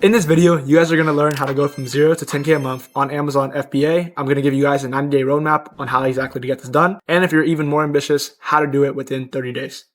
In this video, you guys are going to learn how to go from 0 to 10K a month on Amazon FBA. I'm going to give you guys a 90-day roadmap on how exactly to get this done. And if you're even more ambitious, how to do it within 30 days.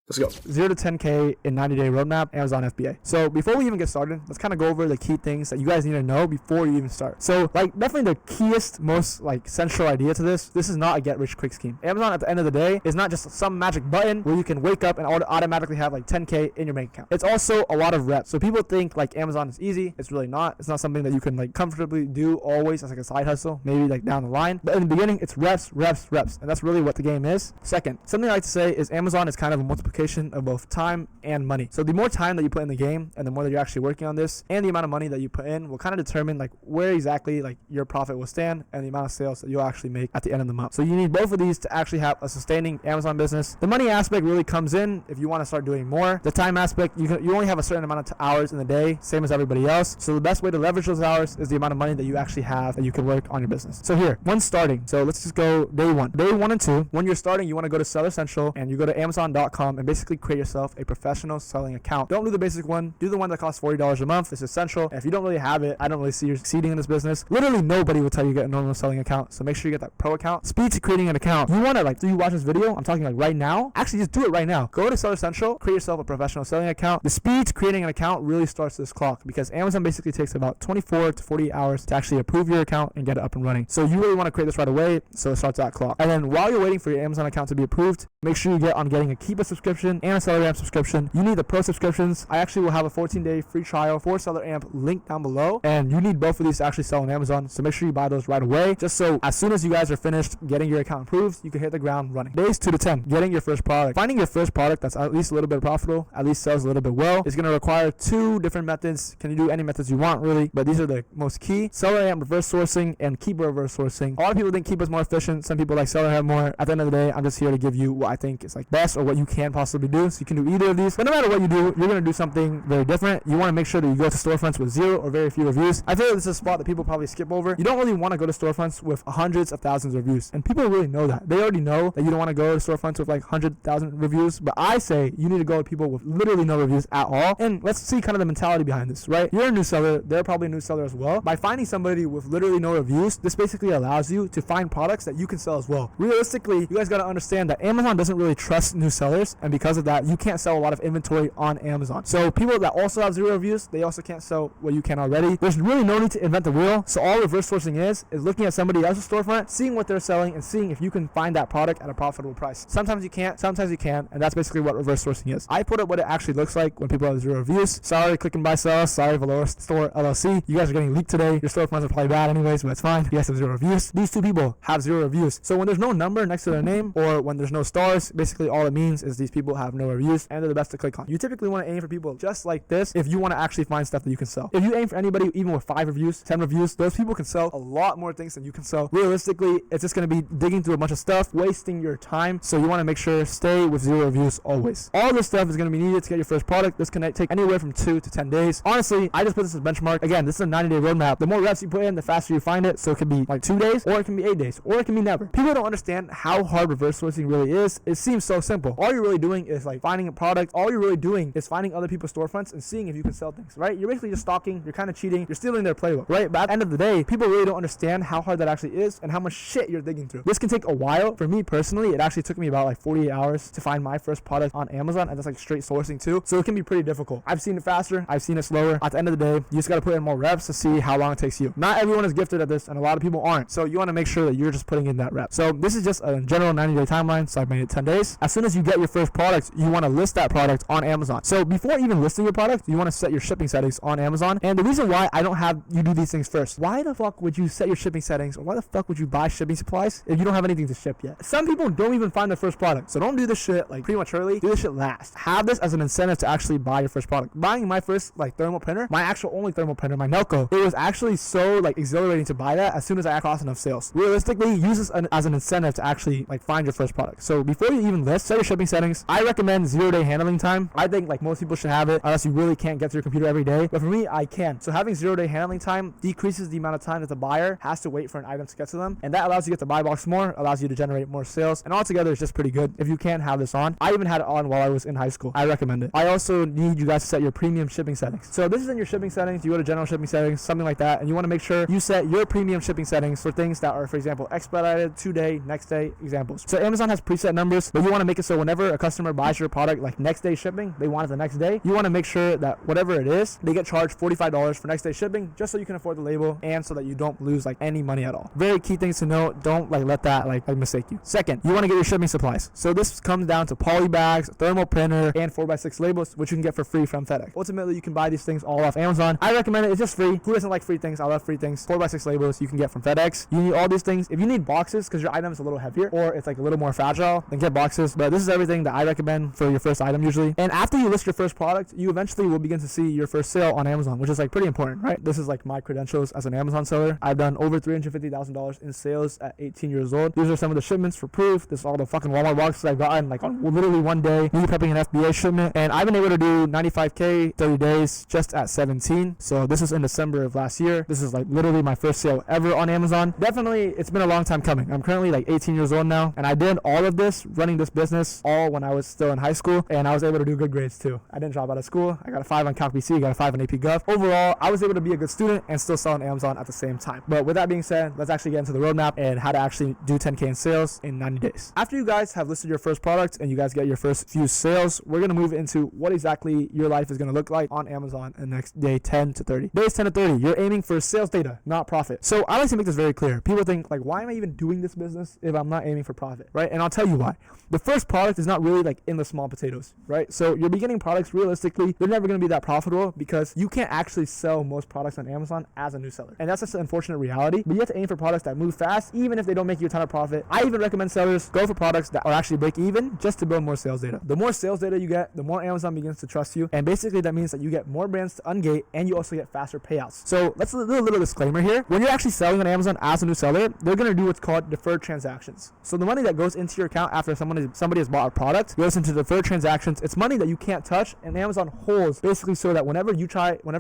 Let's go. 0 to 10K in 90-day roadmap, Amazon FBA. So before we even get started, let's kind of go over the key things that you guys need to know before you even start. So definitely the keyest, most central idea to this is not a get rich quick scheme. Amazon at the end of the day is not just some magic button where you can wake up and automatically have 10K in your bank account. It's also a lot of reps. So people think Amazon is easy. It's really not. It's not something that you can comfortably do always as a side hustle, maybe down the line. But in the beginning, it's reps. And that's really what the game is. Second, something I like to say is Amazon is kind of a multiplication of both time and money. So the more time that you put in the game and the more that you're actually working on this and the amount of money that you put in will kind of determine where exactly your profit will stand and the amount of sales that you'll actually make at the end of the month. So you need both of these to actually have a sustaining Amazon business. The money aspect really comes in if you want to start doing more. The time aspect, you only have a certain amount of hours in the day, same as everybody else. So the best way to leverage those hours is the amount of money that you actually have that you can work on your business. So here, when starting, so let's just go day one. Day 1 and 2, when you're starting, you want to go to Seller Central and you go to Amazon.com and basically create yourself a professional selling account. Don't do the basic one. Do the one that costs $40 a month. It's essential. And if you don't really have it, I don't really see you succeeding in this business. Literally nobody will tell you to get a normal selling account. So make sure you get that pro account. Speed to creating an account. You want to do you watch this video? I'm talking right now. Actually, just do it right now. Go to Seller Central, create yourself a professional selling account. The speed to creating an account really starts this clock because Amazon basically takes about 24 to 48 hours to actually approve your account and get it up and running. So you really want to create this right away. So it starts that clock. And then while you're waiting for your Amazon account to be approved, make sure you get on getting a Keepa subscription and a Seller Amp subscription. You need the pro subscriptions. I actually will have a 14-day free trial for Seller Amp linked down below, and you need both of these to actually sell on Amazon, so make sure you buy those right away, just so as soon as you guys are finished getting your account approved, you can hit the ground running. Days 2 to 10, getting your first product. Finding your first product that's at least a little bit profitable, at least sells a little bit well, is going to require 2 different methods. Can you do any methods you want really, but these are the most key: Seller Amp reverse sourcing and Keepa reverse sourcing. A lot of people think Keepa is more efficient. Some people like Seller Amp more. At the end of the day, I'm just here to give you what I think is best or what you can possibly do, so you can do either of these. But no matter what you do, you're going to do something very different. You want to make sure that you go to storefronts with 0 or very few reviews. I feel like this is a spot that people probably skip over. You don't really want to go to storefronts with hundreds of thousands of reviews, and people really know that. They already know that you don't want to go to storefronts with 100,000 reviews, but I say you need to go to people with literally no reviews at all. And let's see kind of the mentality behind this, right? You're a new seller. They're probably a new seller as well. By finding somebody with literally no reviews, this basically allows you to find products that you can sell as well. Realistically, you guys got to understand that Amazon doesn't really trust new sellers, and because of that, you can't sell a lot of inventory on Amazon. So people that also have 0 reviews, they also can't sell what you can already. There's really no need to invent the wheel. So all reverse sourcing is looking at somebody else's storefront, seeing what they're selling, and seeing if you can find that product at a profitable price. Sometimes you can't, sometimes you can, and that's basically what reverse sourcing is. I put up what it actually looks like when people have 0 reviews. Sorry, Click and Buy Sell. Sorry, Valora Store LLC. You guys are getting leaked today. Your storefronts are probably bad anyways, but it's fine. You guys have 0 reviews. These 2 people have 0 reviews. So when there's no number next to their name, or when there's no stars, basically all it means is these people have no reviews and they're the best to click on. You typically want to aim for people just like this if you want to actually find stuff that you can sell. If you aim for anybody even with 5 reviews, 10 reviews, those people can sell a lot more things than you can sell. Realistically, it's just going to be digging through a bunch of stuff, wasting your time. So you want to make sure stay with 0 reviews always. All this stuff is going to be needed to get your first product. This can take anywhere from 2 to 10 days. Honestly, I just put this as a benchmark. Again, this is a 90-day roadmap. The more reps you put in, the faster you find it. So it can be 2 days, or it can be 8 days, or it can be never. People don't understand how hard reverse sourcing really is. It seems so simple. All you're really doing is finding a product. All you're really doing is finding other people's storefronts and seeing if you can sell things, right? You're basically just stalking. You're kind of cheating. You're stealing their playbook, right? But at the end of the day, people really don't understand how hard that actually is and how much shit you're digging through. This can take a while. For me personally, it actually took me about 48 hours to find my first product on Amazon, and that's straight sourcing too. So it can be pretty difficult. I've seen it faster. I've seen it slower. At the end of the day, you just got to put in more reps to see how long it takes you. Not everyone is gifted at this, and a lot of people aren't. So you want to make sure that you're just putting in that rep. So this is just a general 90-day timeline. So I've made it 10 days. As soon as you get your first product, you want to list that product on Amazon. So before even listing your product, you want to set your shipping settings on Amazon. And the reason why I don't have you do these things first, why the fuck would you set your shipping settings, or why the fuck would you buy shipping supplies if you don't have anything to ship yet? Some people don't even find their first product. So don't do this shit prematurely. Do this shit last. Have this as an incentive to actually buy your first product. Buying my first thermal printer, my actual only thermal printer, my Nelco, it was actually so exhilarating to buy that as soon as I crossed enough sales. Realistically, use this as an incentive to actually find your first product. So before you even list, set your shipping settings. I recommend 0-day handling time. I think like most people should have it unless you really can't get to your computer every day. But for me, I can. So having 0-day handling time decreases the amount of time that the buyer has to wait for an item to get to them. And that allows you to get the buy box more, allows you to generate more sales. And altogether, it's just pretty good if you can have this on. I even had it on while I was in high school. I recommend it. I also need you guys to set your premium shipping settings. So this is in your shipping settings. You go to general shipping settings, something like that. And you want to make sure you set your premium shipping settings for things that are, for example, expedited, 2-day, next day examples. So Amazon has preset numbers, but you want to make it so whenever a customer buys your product, like next day shipping, they want it the next day. You want to make sure that whatever it is, they get charged $45 for next day shipping, just so you can afford the label and so that you don't lose like any money at all. Very key things to note. Don't like let that like mistake you. Second, you want to get your shipping supplies. So this comes down to poly bags, thermal printer, and 4x6 labels, which you can get for free from FedEx. Ultimately, you can buy these things all off Amazon. I recommend it. It's just free. Who doesn't like free things? I love free things. 4x6 labels you can get from FedEx. You need all these things. If you need boxes because your item is a little heavier or it's like a little more fragile, then get boxes. But this is everything that I recommend for your first item usually. And after you list your first product, you eventually will begin to see your first sale on Amazon, which is like pretty important, right? This is like my credentials as an Amazon seller. I've done over $350,000 in sales at 18 years old. These are some of the shipments for proof. This is all the fucking Walmart boxes I've gotten like on literally one day, me prepping an FBA shipment. And I've been able to do 95K 30 days just at 17. So this is in December of last year. This is like literally my first sale ever on Amazon. Definitely, it's been a long time coming. I'm currently like 18 years old now, and I did all of this running this business all when I was still in high school, and I was able to do good grades too. I didn't drop out of school. I got a 5 on Calc BC, got a 5 on AP Gov. Overall, I was able to be a good student and still sell on Amazon at the same time. But with that being said, let's actually get into the roadmap and how to actually do 10K in sales in 90 days. After you guys have listed your first product and you guys get your first few sales, we're going to move into what exactly your life is going to look like on Amazon in the next day 10 to 30. Days 10 to 30, you're aiming for sales data, not profit. So I like to make this very clear. People think like, why am I even doing this business if I'm not aiming for profit, right? And I'll tell you why. The first product is not really like in the small potatoes, right? So your beginning products, realistically, they're never going to be that profitable because you can't actually sell most products on Amazon as a new seller. And that's just an unfortunate reality. But you have to aim for products that move fast, even if they don't make you a ton of profit. I even recommend sellers go for products that are actually break even just to build more sales data. The more sales data you get, the more Amazon begins to trust you. And basically that means that you get more brands to ungate and you also get faster payouts. So let's do a little disclaimer here. When you're actually selling on Amazon as a new seller, they're going to do what's called deferred transactions. So the money that goes into your account after somebody has bought a product goes into deferred transactions. It's money that you can't touch, and Amazon holds basically so that whenever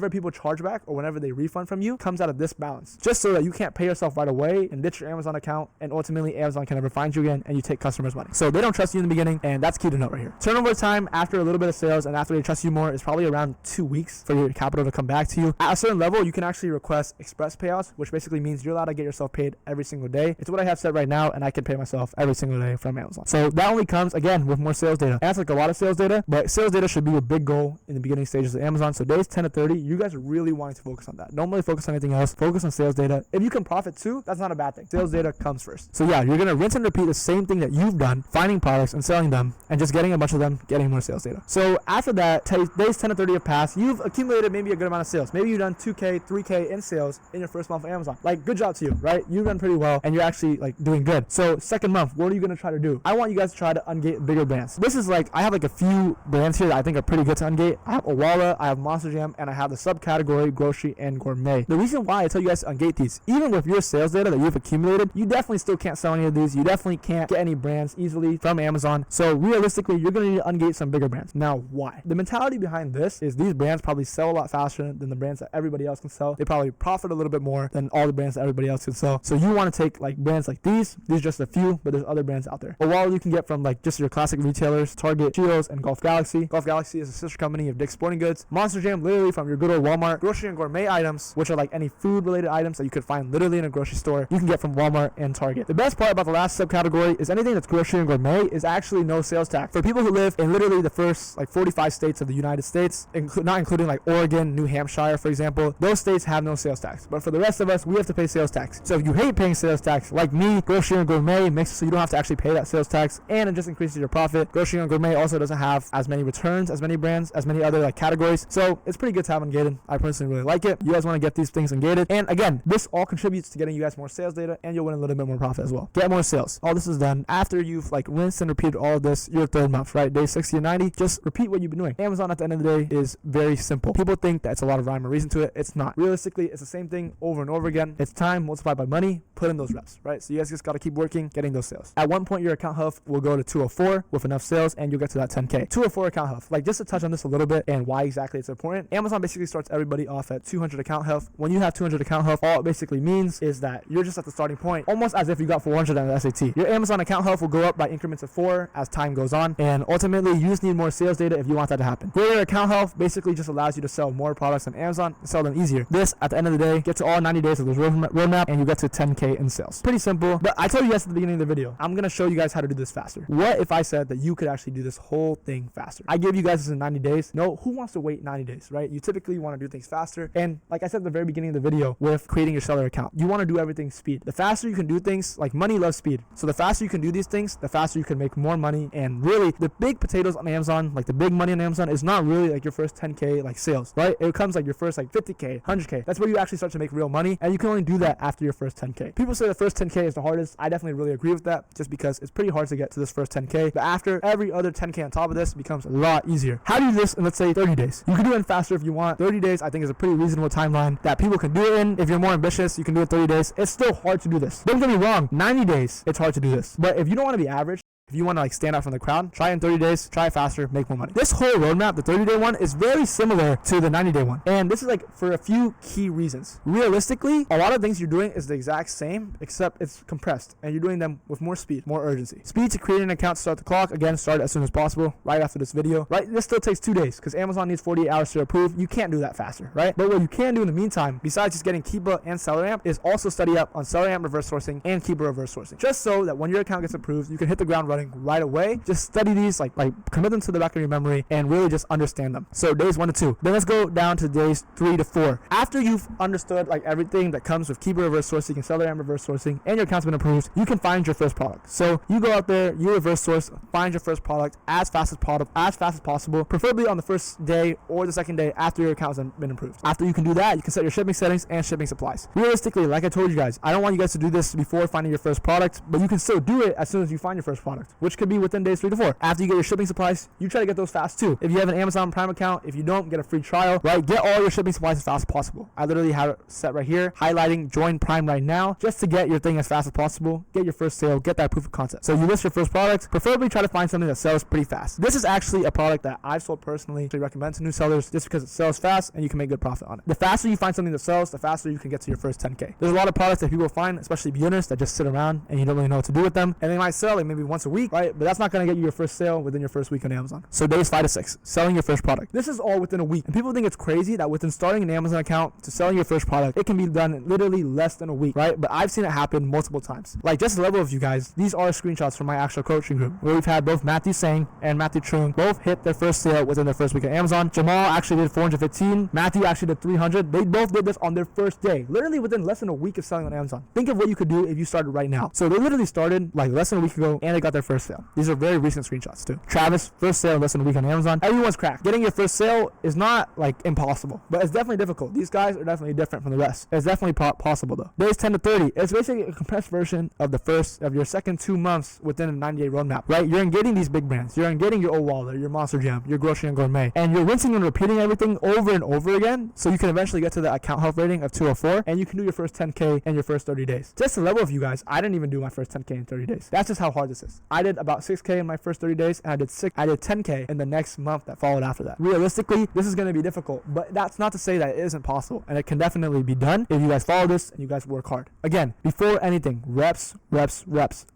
people charge back or whenever they refund from you, comes out of this balance, just so that you can't pay yourself right away and ditch your Amazon account, and ultimately Amazon can never find you again and you take customers' money. So they don't trust you in the beginning, and that's key to note right here. Turnover time after a little bit of sales and after they trust you more is probably around 2 weeks for your capital to come back to you. At a certain level, you can actually request express payouts, which basically means you're allowed to get yourself paid every single day. It's what I have set right now, and I can pay myself every single day from Amazon. So that only comes again with more sales data. And that's like a lot of sales data, but sales data should be your big goal in the beginning stages of Amazon. So days 10 to 30, you guys are really wanting to focus on that. Don't really focus on anything else. Focus on sales data. If you can profit too, that's not a bad thing. Sales data comes first. So yeah, you're gonna rinse and repeat the same thing that you've done, finding products and selling them and just getting a bunch of them, getting more sales data. So after that, days 10 to 30 have passed, you've accumulated maybe a good amount of sales. Maybe you've done 2K, 3K in sales in your first month of Amazon. Like, good job to you, right? You've done pretty well and you're actually like doing good. So second month, what are you gonna try to do? I want you guys to try to ungate bigger brands. This is like, I have like a few brands here that I think are pretty good to ungate. I have Owala, I have Monster Jam, and I have the subcategory grocery and gourmet. The reason why I tell you guys to ungate these, even with your sales data that you've accumulated, you definitely still can't sell any of these. You definitely can't get any brands easily from Amazon. So realistically, you're gonna need to ungate some bigger brands. Now, why? The mentality behind this is these brands probably sell a lot faster than the brands that everybody else can sell. They probably profit a little bit more than all the brands that everybody else can sell. So you want to take like brands like these are just a few, but there's other brands out there. Owala you can get from like just your classic retailers, Target, Cheetos, and Golf Galaxy. Golf Galaxy is a sister company of Dick's Sporting Goods. Monster Jam literally from your good old Walmart. Grocery and gourmet items, which are like any food related items that you could find literally in a grocery store, you can get from Walmart and Target. The best part about the last subcategory is anything that's grocery and gourmet is actually no sales tax. For people who live in literally the first like 45 states of the United States, not including like Oregon, New Hampshire, for example, those states have no sales tax. But for the rest of us, we have to pay sales tax. So if you hate paying sales tax, like me, grocery and gourmet makes it so you don't have to actually pay that sales tax, and it just increases your profit. Grocery and gourmet also doesn't have as many returns, as many brands, as many other like categories. So it's pretty good to have ungated. I personally really like it. You guys want to get these things ungated. And again, this all contributes to getting you guys more sales data, and you'll win a little bit more profit as well. Get more sales. All this is done after you've like rinsed and repeated all of this your third month, right? Day 60 and 90, just repeat what you've been doing. Amazon at the end of the day is very simple. People think that it's a lot of rhyme or reason to it. It's not. Realistically, it's the same thing over and over again. It's time multiplied by money, put in those reps, right? So you guys just got to keep working, getting those sales. At one point, your account health will go to 204 with a enough sales and you'll get to that 10K. 204 account health. Like, just to touch on this a little bit and why exactly it's important, Amazon basically starts everybody off at 200 account health. When you have 200 account health, all it basically means is that you're just at the starting point, almost as if you got 400 on the SAT. Your Amazon account health will go up by increments of 4 as time goes on, and ultimately you just need more sales data if you want that to happen. Greater account health basically just allows you to sell more products on Amazon and sell them easier. This, at the end of the day, get to all 90 days of this roadmap and you get to 10K in sales. Pretty simple, but I told you guys at the beginning of the video, I'm gonna show you guys how to do this faster. What if I said that you could actually do this whole thing faster? I gave you guys this in 90 days. No, who wants to wait 90 days, right? You typically want to do things faster. And like I said at the very beginning of the video with creating your seller account, you want to do everything speed. The faster you can do things, like money loves speed. So the faster you can do these things, the faster you can make more money. And really, the big potatoes on Amazon, like the big money on Amazon, is not really like your first 10K like sales, right? It comes like your first like 50K, 100K. That's where you actually start to make real money. And you can only do that after your first 10K. People say the first 10K is the hardest. I definitely really agree with that, just because it's pretty hard to get to this first 10K. But after, every other 10K on top of this becomes a lot easier. How do you do this in, let's say, 30 days? You can do it faster if you want. 30 days, I think, is a pretty reasonable timeline that people can do it in. If you're more ambitious, you can do it 30 days. It's still hard to do this. Don't get me wrong, 90 days, it's hard to do this. But if you don't want to be average, if you want to like stand out from the crowd, try in 30 days, try it faster, make more money. This whole roadmap, the 30-day one, is very similar to the 90-day one. And this is like for a few key reasons. Realistically, a lot of things you're doing is the exact same, except it's compressed and you're doing them with more speed, more urgency. Speed to create an account, start the clock. Again, start it as soon as possible, right after this video, right? This still takes 2 days because Amazon needs 48 hours to approve. You can't do that faster, right? But what you can do in the meantime, besides just getting Keepa and SellerAmp, is also study up on SellerAmp reverse sourcing and Keepa reverse sourcing. Just so that when your account gets approved, you can hit the ground running right away. Just study these, like commit them to the back of your memory and really just understand them. So days 1 to 2. Then let's go down to days 3 to 4. After you've understood like everything that comes with Keepa reverse sourcing and SellerAmp reverse sourcing and your account's been approved, you can find your first product. So you go out there, you reverse source, find your first product as fast as possible, preferably on the first day or the second day after your account has been approved. After you can do that, you can set your shipping settings and shipping supplies. Realistically, like I told you guys, I don't want you guys to do this before finding your first product, but you can still do it as soon as you find your first product, which could be within days 3 to 4. After you get your shipping supplies, you try to get those fast too. If you have an Amazon Prime account, if you don't, get a free trial, right? Get all your shipping supplies as fast as possible. I literally have it set right here, highlighting join Prime right now, just to get your thing as fast as possible, get your first sale, get that proof of concept. So you list your first product, preferably try to find something that sells pretty fast. This is actually a product that I've sold personally to recommend to new sellers just because it sells fast and you can make good profit on it. The faster you find something that sells, the faster you can get to your first 10K. There's a lot of products that people find, especially beginners, that just sit around and you don't really know what to do with them, and they might sell like maybe once a week, right? But that's not going to get you your first sale within your first week on Amazon. So days 5 to 6, selling your first product. This is all within a week. And people think it's crazy that within starting an Amazon account to selling your first product, it can be done in literally less than a week, right? But I've seen it happen multiple times. Like, just to level with you guys, these are screenshots from my actual coaching group where we've had both Matthew Sang and Matthew Chung both hit their first sale within their first week on Amazon. Jamal actually did 415. Matthew actually did 300. They both did this on their first day, literally within less than a week of selling on Amazon. Think of what you could do if you started right now. So they literally started like less than a week ago and they got their first sale. These are very recent screenshots too. Travis, first sale less than a week on Amazon. Everyone's cracked. Getting your first sale is not like impossible, but it's definitely difficult. These guys are definitely different from the rest. It's definitely possible though. Days 10 to 30. It's basically a compressed version of your second 2 months within a 90-day roadmap, right? You're engaging these big brands. You're engaging your old Waller, your Monster Jam, your Grocery and Gourmet, and you're rinsing and repeating everything over and over again so you can eventually get to the account health rating of 204 and you can do your first 10K in your first 30 days. Just to level with you guys, I didn't even do my first 10K in 30 days. That's just how hard this is. I did about 6K in my first 30 days and I did 10K in the next month that followed after that. Realistically, this is going to be difficult, but that's not to say that it isn't possible, and it can definitely be done if you guys follow this and you guys work hard. Again, before anything, reps.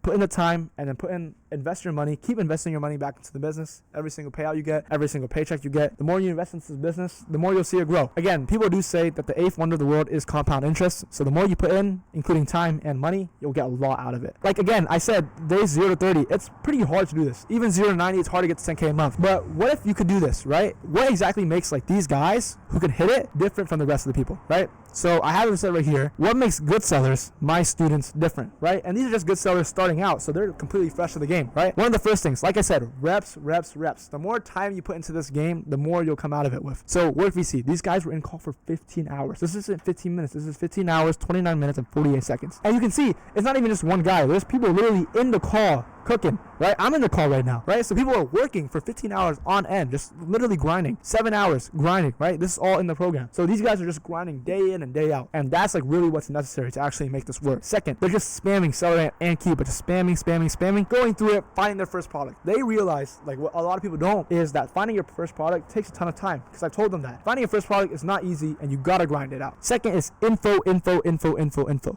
Put in the time and then invest your money. Keep investing your money back into the business. Every single payout you get, every single paycheck you get, the more you invest into this business, the more you'll see it grow. Again, people do say that the 8th wonder of the world is compound interest. So the more you put in, including time and money, you'll get a lot out of it. Like again, I said days 0 to 30, it's pretty hard to do this. Even 0 to 90, it's hard to get to 10K a month. But what if you could do this, right? What exactly makes like these guys who can hit it different from the rest of the people, right? So I have it said right here, what makes good sellers, my students, different, right? And these are just good sellers starting out, so they're completely fresh to the game, right? One of the first things, like I said, reps. The more time you put into this game, the more you'll come out of it with. So work VC, these guys were in call for 15 hours. This isn't 15 minutes, this is 15 hours, 29 minutes, and 48 seconds. And you can see, it's not even just one guy. There's people literally in the call cooking, right? I'm in the call right now, right? So people are working for 15 hours on end, just literally grinding, 7 hours grinding, right? This is all in the program. So these guys are just grinding day in and day out. And that's like really what's necessary to actually make this work. Second, they're just spamming Accelerate and Keep, but just spamming, going through it, finding their first product. They realize, like what a lot of people don't, is that finding your first product takes a ton of time, because I've told them that. Finding your first product is not easy, and you gotta grind it out. Second is info.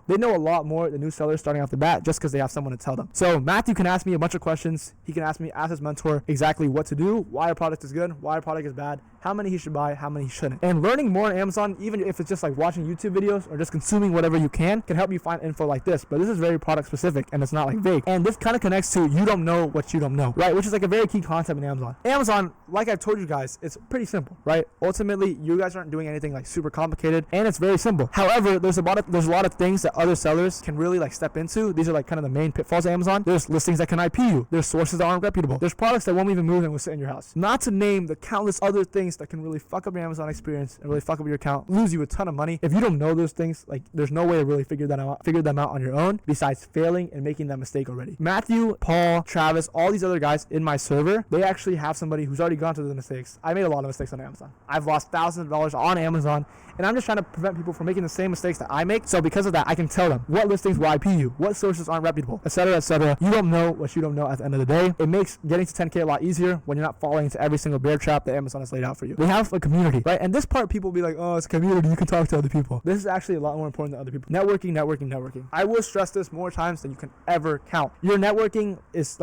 They know a lot more than new sellers starting off the bat just because they have someone to tell them. So Matthew can ask me a bunch of questions. He can ask his mentor exactly what to do, why a product is good, why a product is bad, how many he should buy, how many he shouldn't. And learning more on Amazon, even if it's just like watching YouTube videos or just consuming whatever you can help you find info like this. But this is very product specific, and it's not like vague. And this kind of connects to you don't know what you don't know, right? Which is like a very key concept in Amazon. Amazon, like I've told you guys, it's pretty simple, right? Ultimately, you guys aren't doing anything like super complicated, and it's very simple. However, there's a lot of things that other sellers can really like step into. These are like kind of the main pitfalls of Amazon. There's listings that can IP you. There's sources that aren't reputable. There's products that won't even move and will sit in your house. Not to name the countless other things that can really fuck up your Amazon experience and really fuck up your account, lose you a ton of money. If you don't know those things, like there's no way to really figure them out on your own besides failing and making that mistake already. Matthew, Paul, Travis, all these other guys in my server, they actually have somebody who's already gone through the mistakes. I made a lot of mistakes on Amazon. I've lost thousands of dollars on Amazon, and I'm just trying to prevent people from making the same mistakes that I make. So because of that, I can tell them what listings will IP you, what sources aren't reputable, etc., etc. You don't know what you don't know at the end of the day. It makes getting to 10K a lot easier when you're not falling into every single bear trap that Amazon has laid out for you. They have a community, right? And this part, people will be like, oh, it's a community, you can talk to other people. This is actually a lot more important than other people. Networking. I will stress this more times than you can ever count. Your network is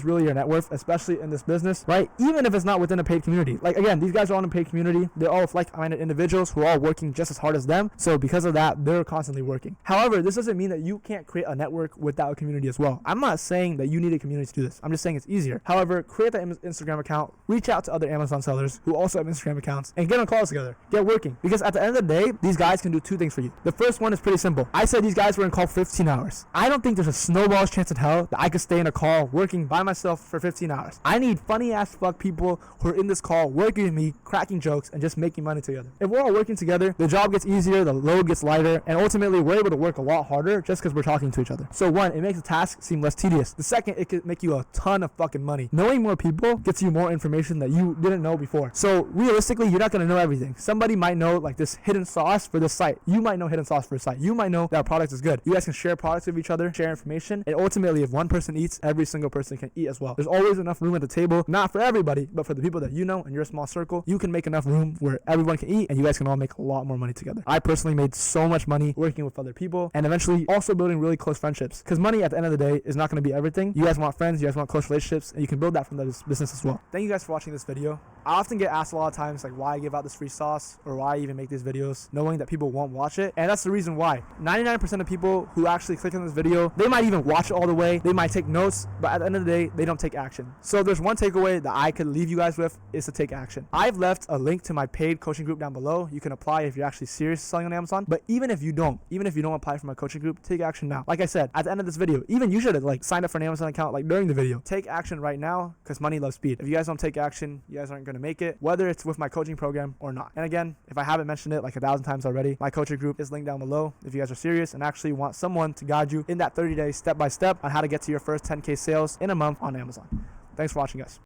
really your net worth, especially in this business, right? Even if it's not within a paid community. Like again, these guys are all in a paid community. They're all like-minded individuals who are all working just as hard as them. So because of that, they're constantly working. However, this doesn't mean that you can't create a network without a community as well. I'm not saying that you need a community to do this. I'm just saying it's easier. However, create that Instagram account, reach out to other Amazon sellers who also have Instagram accounts, and get on calls together. Get working. Because at the end of the day, these guys can do two things for you. The first one is pretty simple. I said these guys were in call 15 hours. I don't think there's a snowball's chance in hell that I could stay in a call working by myself for 15 hours. I need funny ass fuck people who are in this call working with me, cracking jokes, and just making money together. If we're all working together, the job gets easier, the load gets lighter, and ultimately we're able to work a lot harder just because we're talking to each other. So one, it makes the task seem less tedious. The second, it could make you a ton of fucking money. Knowing more people gets you more information that you didn't know before. So realistically, you're not going to know everything. Somebody might know like this hidden sauce for this site. You might know hidden sauce for a site. You might know that product is good. You guys can share products with each other, share information, and ultimately if one person eats, every single person can eat as well. There's always enough room at the table, not for everybody, but for the people that you know in your small circle. You can make enough room where everyone can eat and you guys can all make a lot more money together. I personally made so much money working with other people and eventually also building really close friendships, because money at the end of the day is not going to be everything. You guys want friends, you guys want close relationships, and you can build that from this business as well. Thank you guys for watching this video. I often get asked a lot of times like why I give out this free sauce or why I even make these videos knowing that people won't watch it, and that's the reason why. 99% of people who actually click on this video, they might even watch it all the way, they might take notes, but at the end of the day they don't take action. So if there's one takeaway that I could leave you guys with, is to take action. I've left a link to my paid coaching group down below. You can apply if you're actually serious selling on Amazon, but even if you don't apply for my coaching group, take action now. Like I said at the end of this video, even you should have like signed up for an Amazon account like during the video. Take action right now, because money loves speed. If you guys don't take action, you guys aren't going to make it, whether it's with my coaching program or not. And again, if I haven't mentioned it like 1,000 times already, my coaching group is linked down below if you guys are serious and actually want someone to guide you in that 30-day step-by-step on how to get to your first 10K sales in a month on Amazon. Thanks for watching, guys.